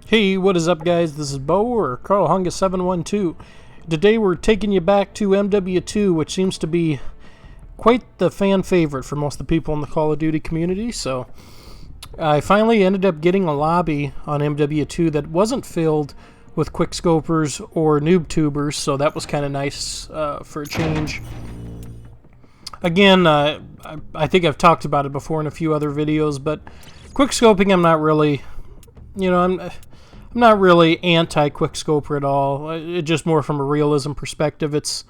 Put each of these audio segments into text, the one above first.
Hey, what is up, guys? This is Bo, or Carl Hunga 712. Today we're taking you back to MW2, which seems to be quite the fan favorite for most of the people in the Call of Duty community. So I finally ended up getting a lobby on MW2 that wasn't filled with quickscopers or noob tubers, so that was kind of nice for a change. Again, I think I've talked about it before in a few other videos, but quickscoping I'm not really, I'm not really anti-quickscoper at all. It just more from a realism perspective. It's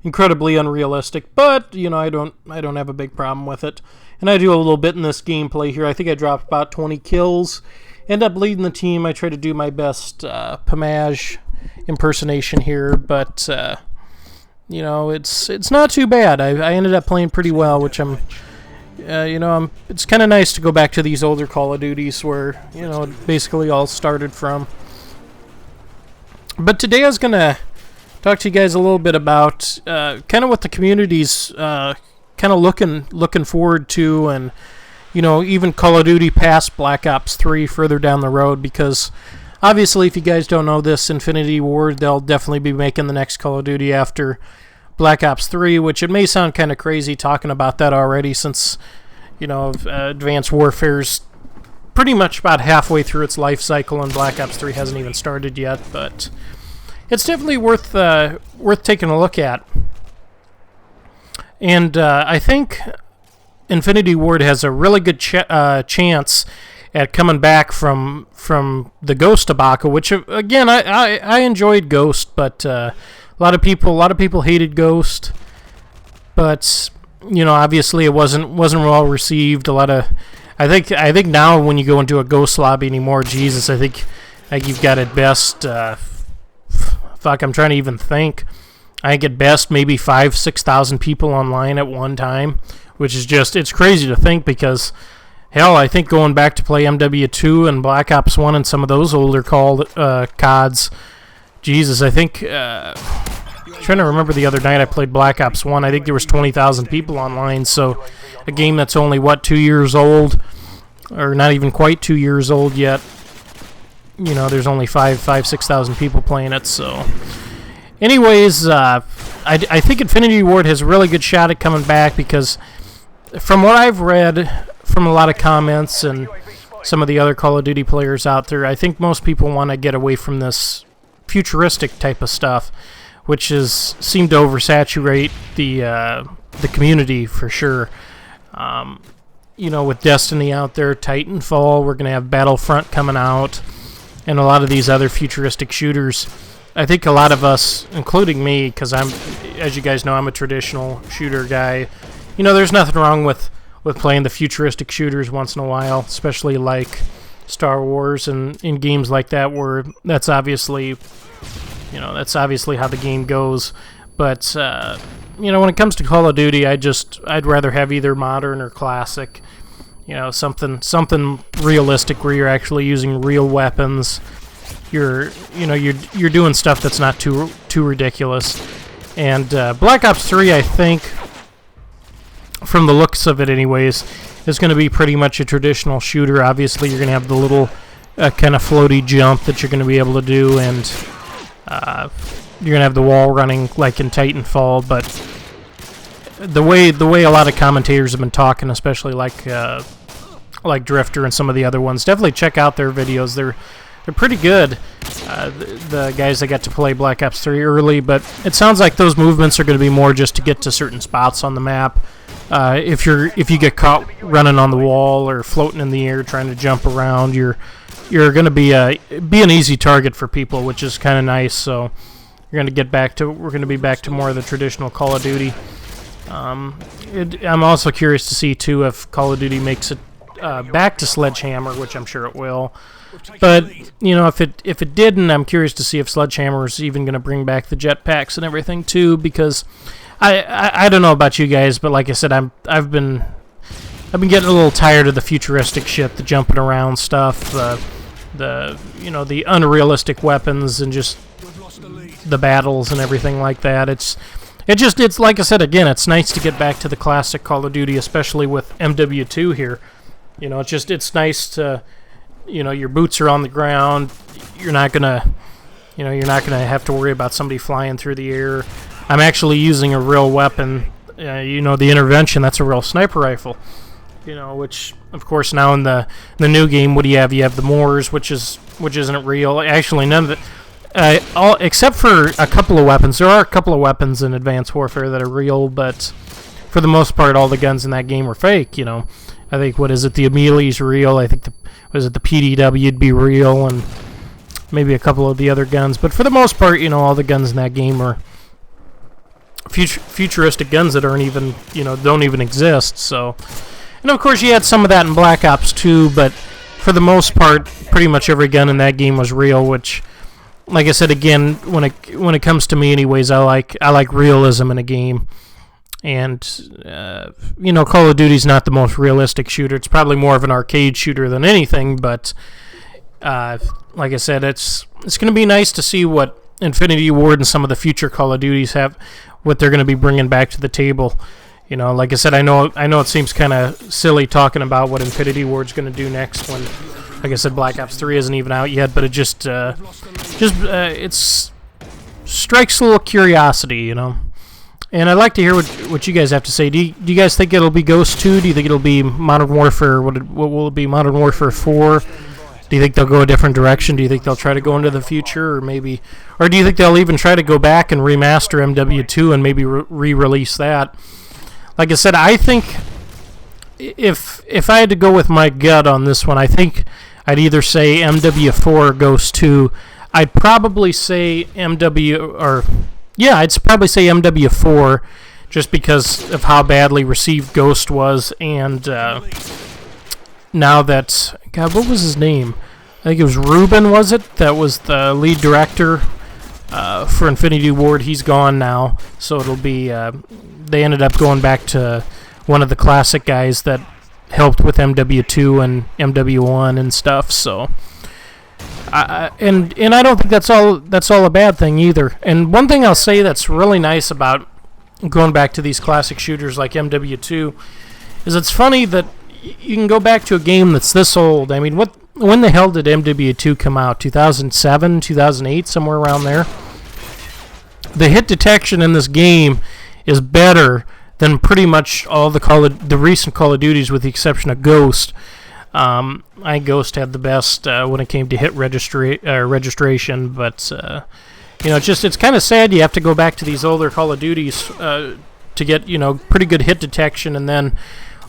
incredibly unrealistic, but I don't have a big problem with it. And I do a little bit in this gameplay here. I think I dropped about 20 kills. End up leading the team. I try to do my best Pamaj impersonation here, but it's not too bad. I ended up playing pretty well, which it's kind of nice to go back to these older Call of Duties where, it basically all started from. But today I was going to talk to you guys a little bit about kind of what the community's kind of looking forward to, and, even Call of Duty past Black Ops 3 further down the road, because obviously, if you guys don't know this, Infinity Ward, they'll definitely be making the next Call of Duty after Black Ops 3, which it may sound kind of crazy talking about that already, since, Advanced Warfare's pretty much about halfway through its life cycle, and Black Ops 3 hasn't even started yet, but it's definitely worth taking a look at. And I think Infinity Ward has a really good chance at coming back from the Ghost debacle, which again I enjoyed Ghost, but a lot of people hated Ghost, but obviously it wasn't well received. I think now when you go into a Ghost lobby anymore, Jesus, I think you've got at best I'm trying to even think. I think at best maybe 5,000-6,000 people online at one time, which is it's crazy to think, because hell, I think going back to play MW2 and Black Ops 1 and some of those older CODs, Jesus, I think, I'm trying to remember the other night I played Black Ops 1, I think there was 20,000 people online, so a game that's only, 2 years old, or not even quite 2 years old yet, there's only 6,000 people playing it, so... Anyways, I think Infinity Ward has a really good shot at coming back, because from what I've read from a lot of comments and some of the other Call of Duty players out there, I think most people want to get away from this futuristic type of stuff, which seemed to oversaturate the community for sure. With Destiny out there, Titanfall, we're going to have Battlefront coming out, and a lot of these other futuristic shooters. I think a lot of us, including me, because as you guys know, I'm a traditional shooter guy. There's nothing wrong with playing the futuristic shooters once in a while, especially like Star Wars and in games like that, where that's obviously how the game goes. But when it comes to Call of Duty, I'd rather have either modern or classic. Something realistic where you're actually using real weapons. You're doing stuff that's not too ridiculous. And Black Ops 3, I think, from the looks of it anyways, is going to be pretty much a traditional shooter. Obviously, you're going to have the little kind of floaty jump that you're going to be able to do, and you're going to have the wall running like in Titanfall. But the way a lot of commentators have been talking, especially like Drifter and some of the other ones, definitely check out their videos. They're pretty good, the guys that got to play Black Ops 3 early, but it sounds like those movements are going to be more just to get to certain spots on the map. If you get caught running on the wall or floating in the air trying to jump around, you're going to be an easy target for people, which is kind of nice. So we're going to be back to more of the traditional Call of Duty. I'm also curious to see too if Call of Duty makes it back to Sledgehammer, which I'm sure it will. But if it didn't, I'm curious to see if Sledgehammer is even going to bring back the jetpacks and everything too, because I don't know about you guys, but like I said, I've been getting a little tired of the futuristic shit, the jumping around stuff, the unrealistic weapons, and just the battles and everything like that. It's like I said again, it's nice to get back to the classic Call of Duty, especially with MW2 here. It's nice to, your boots are on the ground, you're not gonna have to worry about somebody flying through the air. I'm actually using a real weapon. The intervention, that's a real sniper rifle. Which of course now in the new game, what do you have? You have the Moors, which isn't real. Actually, none of it. All except for a couple of weapons. There are a couple of weapons in Advanced Warfare that are real, but for the most part, all the guns in that game are fake. I think the Ameli's real. I think the PDW'd be real, and maybe a couple of the other guns. But for the most part, all the guns in that game are futuristic guns that don't even exist. So, and of course, you had some of that in Black Ops 2, but for the most part, pretty much every gun in that game was real, which, like I said again, when it comes to me, anyways, I like realism in a game, and Call of Duty's not the most realistic shooter. It's probably more of an arcade shooter than anything. But like I said, it's going to be nice to see what Infinity Ward and some of the future Call of Duties have, what they're going to be bringing back to the table. Like I said, I know it seems kind of silly talking about what Infinity Ward's going to do next when, like I said, Black Ops 3 isn't even out yet, but it just strikes a little curiosity, And I'd like to hear what you guys have to say. Do you guys think it'll be Ghost 2? Do you think it'll be Modern Warfare? What will it be? Modern Warfare 4? Do you think they'll go a different direction? Do you think they'll try to go into the future, or do you think they'll even try to go back and remaster MW2 and maybe re-release that? Like I said, I think if I had to go with my gut on this one, I think I'd either say MW4 or Ghost 2. I'd probably say I'd probably say MW4, just because of how badly received Ghost was, and now that, God, what was his name? I think it was Ruben, was it? That was the lead director for Infinity Ward. He's gone now, so it'll be, they ended up going back to one of the classic guys that helped with MW2 and MW1 and stuff, so... And I don't think that's all a bad thing either. And one thing I'll say that's really nice about going back to these classic shooters like MW2 is it's funny that you can go back to a game that's this old. I mean, when the hell did MW2 come out? 2007, 2008, somewhere around there. The hit detection in this game is better than pretty much all the recent Call of Duties, with the exception of Ghost. I think Ghost had the best when it came to hit registration, but it's kind of sad you have to go back to these older Call of Duties to get pretty good hit detection. And then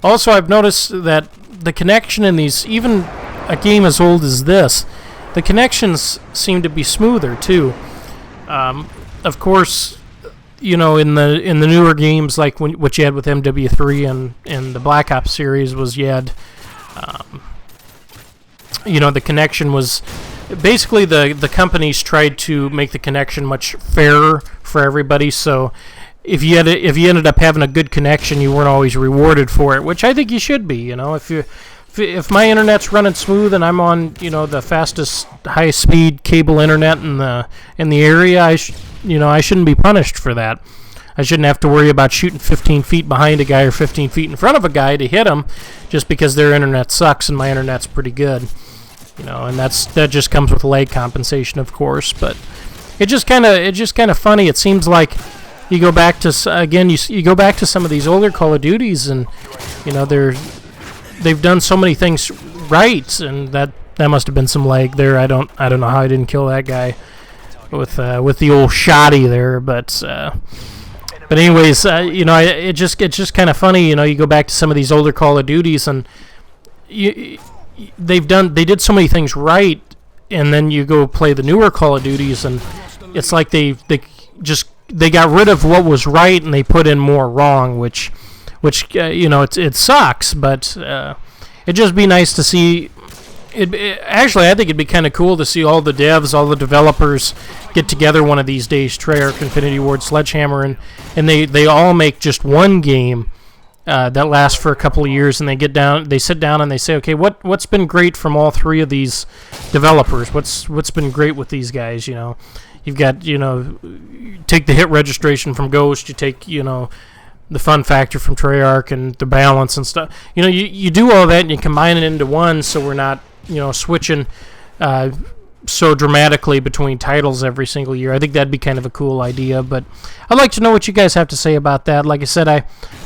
also I've noticed that the connection in these, even a game as old as this, the connections seem to be smoother too. Of course, in the newer games, like what you had with MW3 and the Black Ops series, was you had the connection was basically the companies tried to make the connection much fairer for everybody. So if you ended up having a good connection, you weren't always rewarded for it, which I think you should be. If my internet's running smooth and I'm on the fastest high speed cable internet in the area, I shouldn't be punished for that. I shouldn't have to worry about shooting 15 feet behind a guy or 15 feet in front of a guy to hit him just because their internet sucks and my internet's pretty good. And that just comes with lag compensation, of course. But it's just kind of funny. It seems like you go back to you go back to some of these older Call of Duties, and they've done so many things right, and that must have been some lag there. I don't know how I didn't kill that guy with the old shotty there, but. But anyways, it's just kind of funny. You go back to some of these older Call of Duties, and they did so many things right, and then you go play the newer Call of Duties, and it's like they got rid of what was right and they put in more wrong, which it sucks. But it'd just be nice to see. Actually, I think it'd be kind of cool to see all the devs, all the developers get together one of these days, Treyarch, Infinity Ward, Sledgehammer, and they all make just one game that lasts for a couple of years, and they sit down and they say, okay, what's been great from all three of these developers? What's been great with these guys? You've got take the hit registration from Ghost, you take the fun factor from Treyarch and the balance and stuff. You do all that and you combine it into one, so we're not switching so dramatically between titles every single year. I think that'd be kind of a cool idea, but I'd like to know what you guys have to say about that. Like I said, I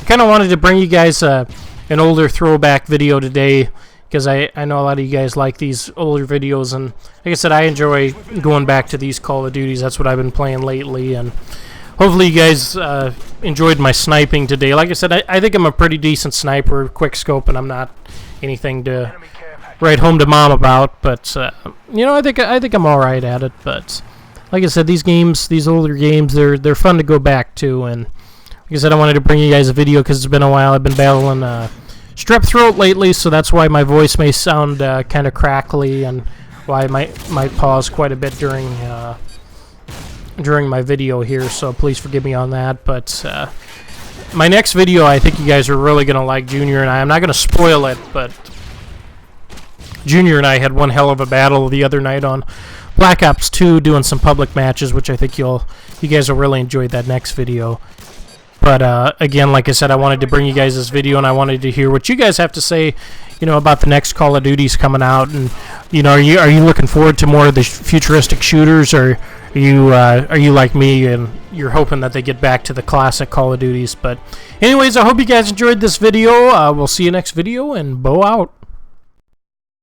kind of wanted to bring you guys an older throwback video today, because I know a lot of you guys like these older videos, and like I said, I enjoy going back to these Call of Duties. That's what I've been playing lately, and hopefully you guys enjoyed my sniping today. Like I said, I think I'm a pretty decent sniper, quick scope, and I'm not anything to write home to mom about, but you know, I think I'm all right at it. But like I said, these games, these older games, they're fun to go back to. And like I said, I wanted to bring you guys a video because it's been a while. I've been battling strep throat lately, so that's why my voice may sound kind of crackly, and why I might pause quite a bit during my video here. So please forgive me on that. But my next video, I think you guys are really gonna like Junior and I. I'm not gonna spoil it, but Junior and I had one hell of a battle the other night on Black Ops 2, doing some public matches, which I think you guys will really enjoy that next video. But again, like I said, I wanted to bring you guys this video, and I wanted to hear what you guys have to say, you know, about the next Call of Duties coming out. And you know, are you looking forward to more of the futuristic shooters, or are you like me and you're hoping that they get back to the classic Call of Duties? But anyways, I hope you guys enjoyed this video. We'll see you next video, and Bo out.